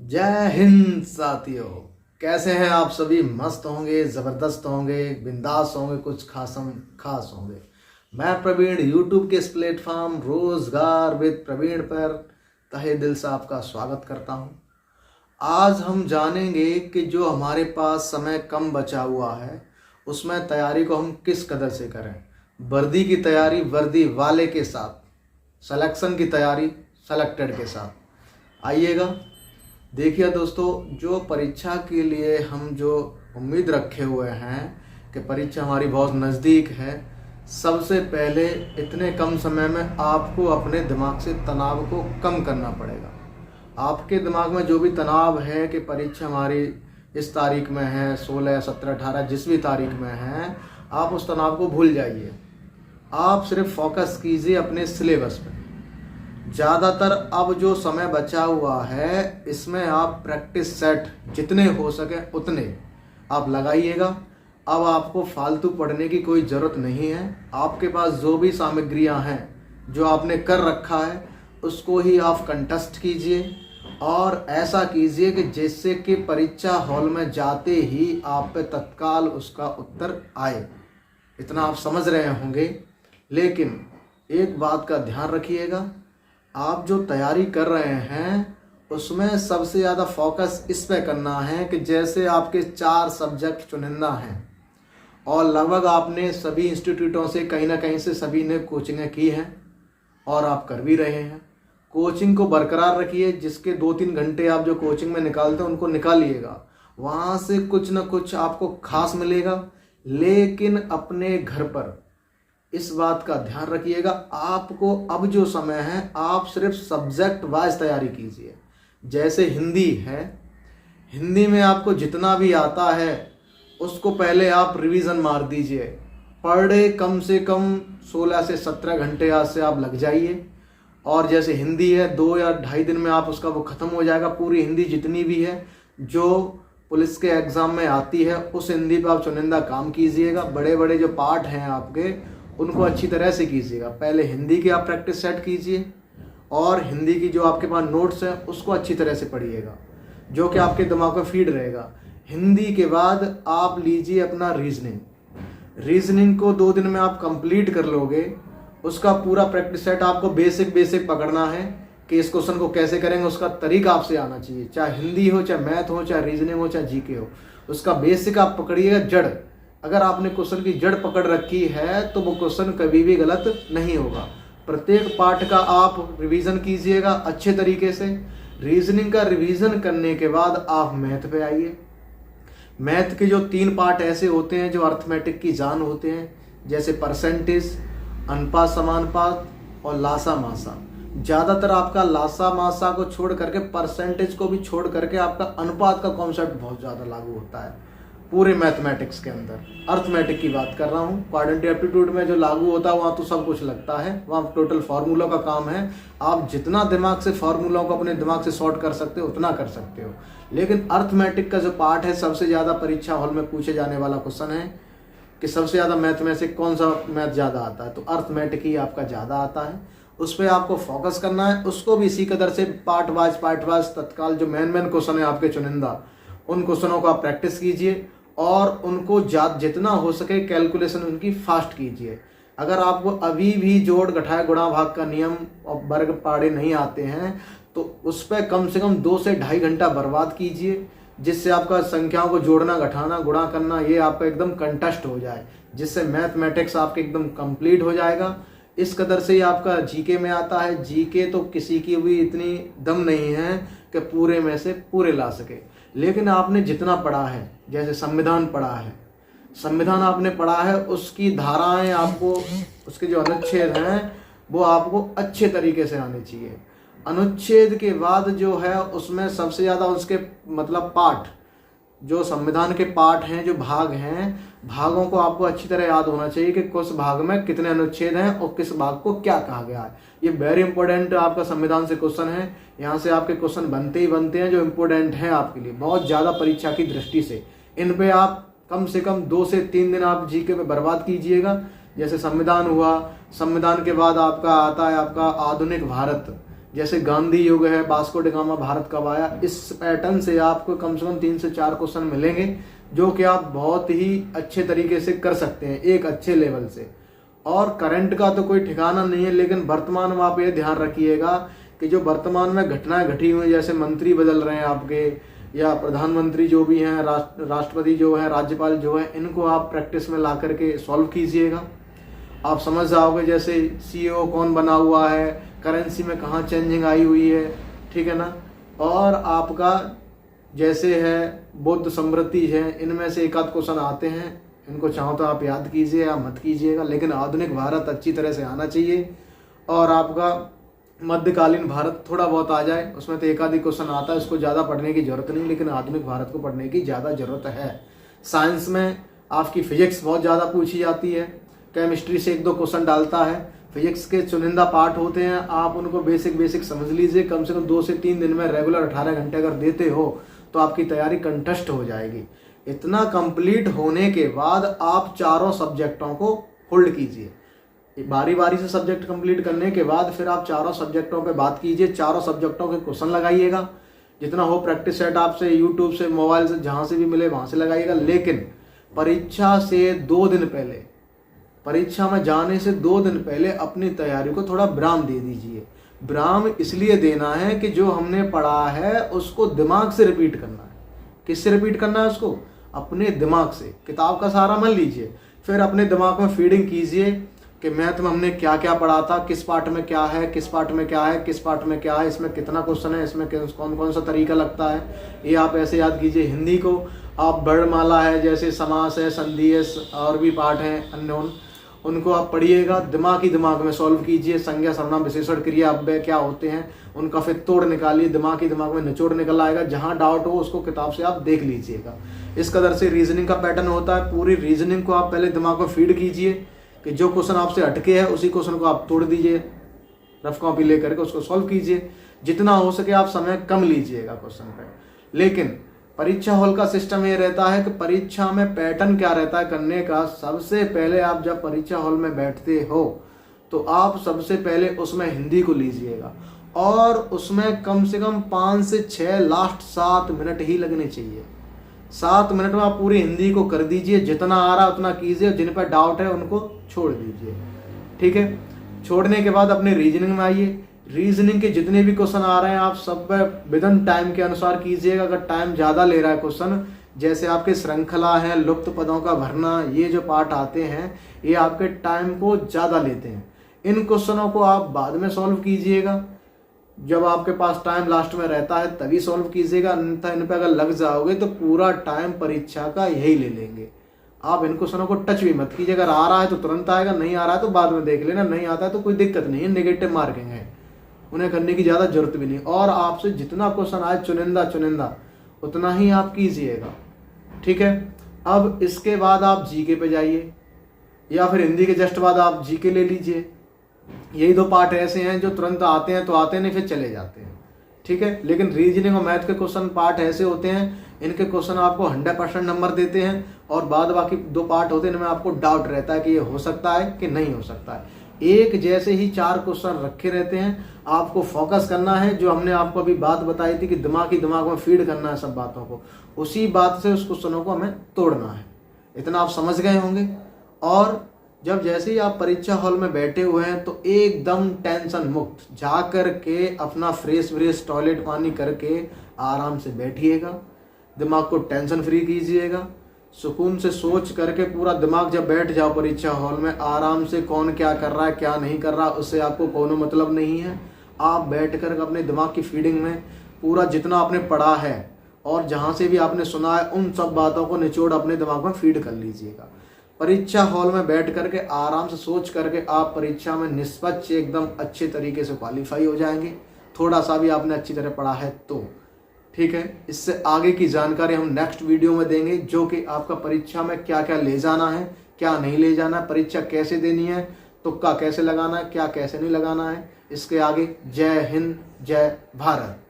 जय हिंद साथियों। कैसे हैं आप सभी? मस्त होंगे, ज़बरदस्त होंगे, बिंदास होंगे, कुछ खासम खास होंगे। मैं प्रवीण यूट्यूब के इस प्लेटफॉर्म रोज़गार विद प्रवीण पर तहे दिल से आपका स्वागत करता हूं। आज हम जानेंगे कि जो हमारे पास समय कम बचा हुआ है उसमें तैयारी को हम किस कदर से करें। वर्दी की तैयारी वर्दी वाले के साथ, सिलेक्शन की तैयारी सेलेक्टेड के साथ। आइएगा देखिए दोस्तों, जो परीक्षा के लिए हम जो उम्मीद रखे हुए हैं कि परीक्षा हमारी बहुत नज़दीक है, सबसे पहले इतने कम समय में आपको अपने दिमाग से तनाव को कम करना पड़ेगा। आपके दिमाग में जो भी तनाव है कि परीक्षा हमारी इस तारीख में है, 16, 17, 18 जिस भी तारीख में है, आप उस तनाव को भूल जाइए। आप सिर्फ फोकस कीजिए अपने सिलेबस पे। ज़्यादातर अब जो समय बचा हुआ है इसमें आप प्रैक्टिस सेट जितने हो सके उतने आप लगाइएगा। अब आपको फालतू पढ़ने की कोई ज़रूरत नहीं है। आपके पास जो भी सामग्रियां हैं जो आपने कर रखा है उसको ही आप कंटेस्ट कीजिए और ऐसा कीजिए कि जिससे कि परीक्षा हॉल में जाते ही आप पे तत्काल उसका उत्तर आए। इतना आप समझ रहे होंगे, लेकिन एक बात का ध्यान रखिएगा, आप जो तैयारी कर रहे हैं उसमें सबसे ज़्यादा फोकस इस पे करना है कि जैसे आपके 4 सब्जेक्ट चुनिंदा हैं और लगभग आपने सभी इंस्टीट्यूटों से कहीं ना कहीं से सभी ने कोचिंगें की हैं और आप कर भी रहे हैं। कोचिंग को बरकरार रखिए। जिसके 2-3 घंटे आप जो कोचिंग में निकालते हैं उनको निकालिएगा, वहाँ से कुछ ना कुछ आपको खास मिलेगा। लेकिन अपने घर पर इस बात का ध्यान रखिएगा, आपको अब जो समय है आप सिर्फ सब्जेक्ट वाइज तैयारी कीजिए। जैसे हिंदी है, हिंदी में आपको जितना भी आता है उसको पहले आप रिवीजन मार दीजिए। पर डे कम से कम 16 से 17 घंटे आज से आप लग जाइए। और जैसे हिंदी है 2 या 2.5 दिन में आप उसका वो ख़त्म हो जाएगा। पूरी हिंदी जितनी भी है जो पुलिस के एग्ज़ाम में आती है उस हिंदी पर आप चुनिंदा काम कीजिएगा। बड़े बड़े जो पार्ट हैं आपके उनको अच्छी तरह से कीजिएगा। पहले हिंदी की आप प्रैक्टिस सेट कीजिए और हिंदी की जो आपके पास नोट्स हैं उसको अच्छी तरह से पढ़िएगा, जो कि आपके दिमाग में फीड रहेगा। हिंदी के बाद आप लीजिए अपना रीजनिंग को 2 दिन में आप कंप्लीट कर लोगे। उसका पूरा प्रैक्टिस सेट आपको बेसिक पकड़ना है कि इस क्वेश्चन को कैसे करेंगे, उसका तरीका आपसे आना चाहिए। चाहे हिंदी हो, चाहे मैथ हो, चाहे रीजनिंग हो, चाहे जीके हो, उसका बेसिक आप पकड़िएगा। जड़, अगर आपने क्वेश्चन की जड़ पकड़ रखी है तो वो क्वेश्चन कभी भी गलत नहीं होगा। प्रत्येक पार्ट का आप रिवीजन कीजिएगा अच्छे तरीके से। रीजनिंग का रिवीजन करने के बाद आप मैथ पे आइए। मैथ के जो 3 पार्ट ऐसे होते हैं जो अर्थमेटिक की जान होते हैं, जैसे परसेंटेज, अनुपात समानुपात और लासा मासा। ज़्यादातर आपका लासा मासा को छोड़ करके, परसेंटेज को भी छोड़ करके आपका अनुपात का कॉन्सेप्ट बहुत ज़्यादा लागू होता है पूरे मैथमेटिक्स के अंदर। अर्थमेटिक की बात कर रहा हूँ। क्वाड्रेंटिक एप्टीट्यूड में जो लागू होता है वहाँ तो सब कुछ लगता है, वहाँ टोटल फार्मूलों का काम है। आप जितना दिमाग से फार्मूलों को अपने दिमाग से सॉर्ट कर सकते हो उतना कर सकते हो। लेकिन अर्थमेटिक का जो पार्ट है, सबसे ज़्यादा परीक्षा हॉल में पूछे जाने वाला क्वेश्चन है कि सबसे ज़्यादा मैथ में से कौन सा मैथ ज़्यादा आता है, तो अर्थमेटिक ही आपका ज़्यादा आता है। उस पर आपको फोकस करना है। उसको भी इसी कदर से पार्ट वाइज तत्काल जो मेन क्वेश्चन है आपके चुनिंदा, उन क्वेश्चनों को आप प्रैक्टिस कीजिए और उनको जितना हो सके कैलकुलेशन उनकी फास्ट कीजिए। अगर आपको अभी भी जोड़ घटाए गुणा भाग का नियम और वर्ग पाड़े नहीं आते हैं तो उस पर कम से कम 2 से 2.5 घंटा बर्बाद कीजिए, जिससे आपका संख्याओं को जोड़ना, घटाना, गुणा करना ये आपका एकदम कंटेस्ट हो जाए, जिससे मैथमेटिक्स आपके एकदम कंप्लीट हो जाएगा। इस कदर से ही आपका जीके में आता है। जीके तो किसी की भी इतनी दम नहीं है कि पूरे में से पूरे ला सके, लेकिन आपने जितना पढ़ा है, जैसे संविधान पढ़ा है, संविधान आपने पढ़ा है, उसकी धाराएं आपको, उसके जो अनुच्छेद हैं वो आपको अच्छे तरीके से आने चाहिए। अनुच्छेद के बाद जो है उसमें सबसे ज़्यादा उसके मतलब पाठ, जो संविधान के पार्ट हैं, जो भाग हैं, भागों को आपको अच्छी तरह याद होना चाहिए कि किस भाग में कितने अनुच्छेद हैं और किस भाग को क्या कहा गया है। ये वेरी इंपॉर्टेंट आपका संविधान से क्वेश्चन है। यहाँ से आपके क्वेश्चन बनते ही बनते हैं जो इम्पोर्टेंट हैं आपके लिए बहुत ज़्यादा परीक्षा की दृष्टि से। इन पे आप कम से कम 2 से 3 दिन आप जीके में बर्बाद कीजिएगा। जैसे संविधान हुआ, संविधान के बाद आपका आता है आपका आधुनिक भारत, जैसे गांधी युग है, वास्को डी गामा भारत कब आया, इस पैटर्न से आपको कम से कम 3 से 4 क्वेश्चन मिलेंगे जो कि आप बहुत ही अच्छे तरीके से कर सकते हैं एक अच्छे लेवल से। और करंट का तो कोई ठिकाना नहीं है, लेकिन वर्तमान में आप ये ध्यान रखिएगा कि जो वर्तमान में घटनाएं घटी हुई, जैसे मंत्री बदल रहे हैं आपके, या प्रधानमंत्री जो भी हैं, राष्ट्रपति जो है, राज्यपाल जो है, इनको आप प्रैक्टिस में ला करके सॉल्व कीजिएगा। आप समझ जाओगे जैसे CEO कौन बना हुआ है, करेंसी में कहाँ चेंजिंग आई हुई है, ठीक है ना। और आपका जैसे है बौद्ध स्मृति है, इनमें से एक आध क्वेश्चन आते हैं, इनको चाहो तो आप याद कीजिए या मत कीजिएगा, लेकिन आधुनिक भारत अच्छी तरह से आना चाहिए। और आपका मध्यकालीन भारत थोड़ा बहुत आ जाए, उसमें तो एक आधी क्वेश्चन आता है, उसको ज़्यादा पढ़ने की जरूरत नहीं, लेकिन आधुनिक भारत को पढ़ने की ज़्यादा जरूरत है। साइंस में आपकी फिजिक्स बहुत ज़्यादा पूछी जाती है, केमिस्ट्री से 1-2 क्वेश्चन डालता है, फिजिक्स के चुनिंदा पार्ट होते हैं, आप उनको बेसिक समझ लीजिए। कम से कम 2 से 3 दिन में रेगुलर 18 घंटे अगर देते हो तो आपकी तैयारी कंटेस्ट हो जाएगी। इतना कंप्लीट होने के बाद आप चारों सब्जेक्टों को होल्ड कीजिए। बारी बारी से सब्जेक्ट कंप्लीट करने के बाद फिर आप चारों सब्जेक्टों पे बात कीजिए, चारों सब्जेक्टों के क्वेश्चन लगाइएगा। जितना हो प्रैक्टिस सेट आपसे यूट्यूब से, मोबाइल से, जहाँ से भी मिले वहाँ से लगाइएगा। लेकिन परीक्षा से 2 दिन पहले, परीक्षा में जाने से 2 दिन पहले अपनी तैयारी को थोड़ा विराम दे दीजिए। विराम इसलिए देना है कि जो हमने पढ़ा है उसको दिमाग से रिपीट करना है। किससे रिपीट करना है उसको? अपने दिमाग से। किताब का सहारा मत लीजिए, फिर अपने दिमाग में फीडिंग कीजिए कि मैथ में हमने क्या क्या पढ़ा था, किस पार्ट में क्या है, किस पार्ट में क्या है, किस पार्ट में क्या है, इसमें कितना क्वेश्चन है, इसमें कौन कौन सा तरीका लगता है, ये आप ऐसे याद कीजिए। हिंदी को आप वर्णमाला है, जैसे समास है, संधि है, और भी पार्ट हैं अननोन, उनको आप पढ़िएगा, दिमाग में सॉल्व कीजिए। संज्ञा, सर्वनाम, विशेषण, क्रिया, अव्यय क्या होते हैं उनका फिर तोड़ निकालिए, दिमाग में निचोड़ निकल आएगा। जहाँ डाउट हो उसको किताब से आप देख लीजिएगा। इस कदर से रीजनिंग का पैटर्न होता है। पूरी रीजनिंग को आप पहले दिमाग में फीड कीजिए कि जो क्वेश्चन आपसे अटके है उसी क्वेश्चन को आप तोड़ दीजिए, रफ कॉपी लेकर के उसको सॉल्व कीजिए। जितना हो सके आप समय कम लीजिएगा क्वेश्चन पे। लेकिन परीक्षा हॉल का सिस्टम ये रहता है कि परीक्षा में पैटर्न क्या रहता है करने का। सबसे पहले आप जब परीक्षा हॉल में बैठते हो तो आप सबसे पहले उसमें हिंदी को लीजिएगा, और उसमें कम से कम 5 से 6 लास्ट 7 मिनट ही लगने चाहिए। 7 मिनट में आप पूरी हिंदी को कर दीजिए, जितना आ रहा है उतना कीजिए, जिन पर डाउट है उनको छोड़ दीजिए, ठीक है। छोड़ने के बाद अपने रीजनिंग में आइए। रीजनिंग के जितने भी क्वेश्चन आ रहे हैं आप सब विदिन टाइम के अनुसार कीजिएगा। अगर टाइम ज़्यादा ले रहा है क्वेश्चन, जैसे आपके श्रृंखला है, लुप्त पदों का भरना, ये जो पार्ट आते हैं ये आपके टाइम को ज़्यादा लेते हैं। इन क्वेश्चनों को आप बाद में सॉल्व कीजिएगा, जब आपके पास टाइम लास्ट में रहता है तभी सॉल्व कीजिएगा। अन्यथा इन पर अगर लग जाओगे तो पूरा टाइम परीक्षा का यही ले लेंगे। आप इन क्वेश्चनों को टच भी मत कीजिए। अगर आ रहा है तो तुरंत आएगा, नहीं आ रहा है तो बाद में देख लेना, नहीं आता है तो कोई दिक्कत नहीं है, नेगेटिव मार्किंग है, उन्हें करने की ज़्यादा जरूरत भी नहीं। और आपसे जितना क्वेश्चन आए चुनिंदा उतना ही आप कीजिएगा, ठीक है। अब इसके बाद आप जीके पे जाइए, या फिर हिंदी के जस्ट बाद आप जीके ले लीजिए। यही 2 पार्ट ऐसे हैं जो तुरंत आते हैं तो आते हैं, नहीं फिर चले जाते हैं, ठीक है। लेकिन रीजनिंग और मैथ के क्वेश्चन पार्ट ऐसे होते हैं, इनके क्वेश्चन आपको 100% नंबर देते हैं, और बाद बाकी 2 पार्ट होते हैं इनमें आपको डाउट रहता है कि ये हो सकता है कि नहीं हो सकता है। एक जैसे ही 4 क्वेश्चन रखे रहते हैं, आपको फोकस करना है। जो हमने आपको अभी बात बताई थी कि दिमाग में फीड करना है सब बातों को, उसी बात से उस क्वेश्चनों को हमें तोड़ना है। इतना आप समझ गए होंगे। और जब जैसे ही आप परीक्षा हॉल में बैठे हुए हैं तो एकदम टेंशन मुक्त जा कर के अपना फ्रेश टॉयलेट पानी करके आराम से बैठिएगा। दिमाग को टेंशन फ्री कीजिएगा, सुकून से सोच करके पूरा दिमाग जब बैठ जाओ परीक्षा हॉल में आराम से, कौन क्या कर रहा है क्या नहीं कर रहा उससे आपको कोनो मतलब नहीं है। आप बैठ कर अपने दिमाग की फीडिंग में पूरा जितना आपने पढ़ा है और जहाँ से भी आपने सुना है उन सब बातों को निचोड़ अपने दिमाग में फीड कर लीजिएगा। परीक्षा हॉल में बैठ करके आराम से सोच करके आप परीक्षा में निष्पक्ष एकदम अच्छे तरीके से क्वालिफाई हो जाएंगे। थोड़ा सा भी आपने अच्छी तरह पढ़ा है तो, ठीक है। इससे आगे की जानकारी हम नेक्स्ट वीडियो में देंगे, जो कि आपका परीक्षा में क्या क्या ले जाना है, क्या नहीं ले जाना है, परीक्षा कैसे देनी है, तुक्का कैसे लगाना है, क्या कैसे नहीं लगाना है। इसके आगे जय हिंद, जय भारत।